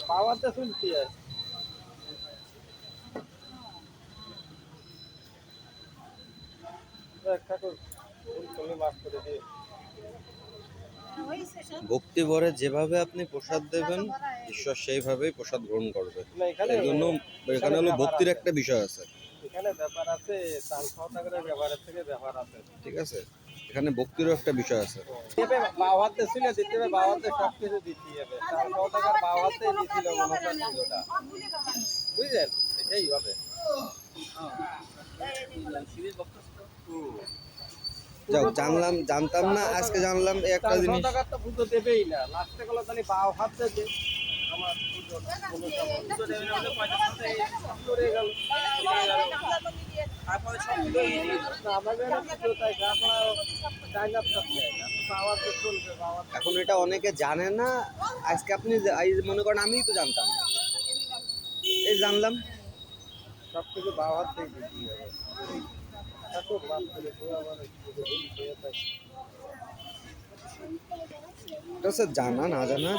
পাওয়াতে শুনছি ভক্তি ভরে যেভাবে আপনি প্রসাদ দেবেন ঈশ্বর সেইভাবেই প্রসাদ গ্রহণ করবে। এই জন্য এখানে হলো ভক্তির একটা বিষয় আছে, এখানে ব্যাপার আছে, চাল সহকারে ব্যবহারের থেকে ব্যাপার আছে, ঠিক আছে? এখানে ভক্তিরও একটা বিষয় আছে। বাবাতে ছিল দিতে হবে, বাবাতে সব কিছু দিতে হবে, চাল সহকার বাবাতে দিছিল মনোটা, বুঝলেন? এটাই হবে। যাও, জানতাম না, আজকে জানলাম এই একটা জিনিস। তো পুজো দেবেই না, লাস্টে গেলো তাহলে বাবা হাত দেবে আমার এখন এটা অনেকে জানে না, আজকে আপনি মনে করেন আমিই তো জানতাম না, এই জানলাম। সব কিছু বাবা হাত থেকে দিতে হবে। এত বাদ করে এটা হচ্ছে জানা না জানা,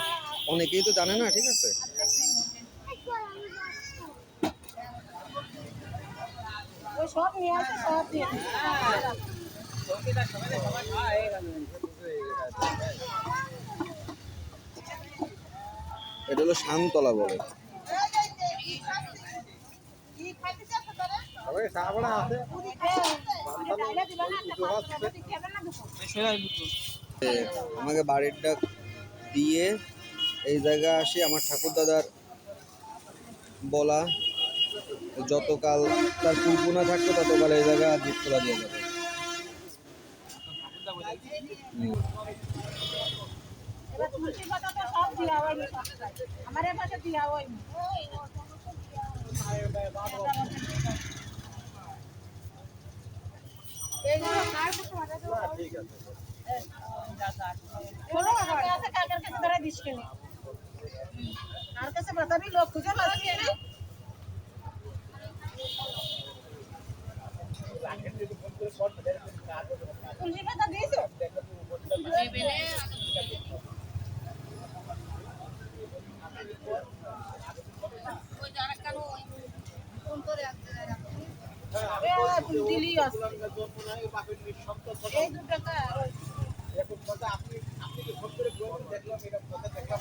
অনেকেই তো জানে না, ঠিক আছে? সব নিয়ে আসে, সব দিয়ে এটা হলো শান্তলা বলে। আমাকে বাড়ির ডাক দিয়ে এই জায়গা আসি, আমার ঠাকুর দাদার বলা যতকাল তার কুলপুনা থাকতো ততকাল এই জায়গা দ্বীপ খোলা দিয়ে যাবে। ঠিক আছে। আর কাছে বাতাবি লোক খুঁজে পাচ্ছি না। তুলসী পাতা দিয়েছো? দিলি এই 2 টাকা আপনি দেখলাম এটা দেখলাম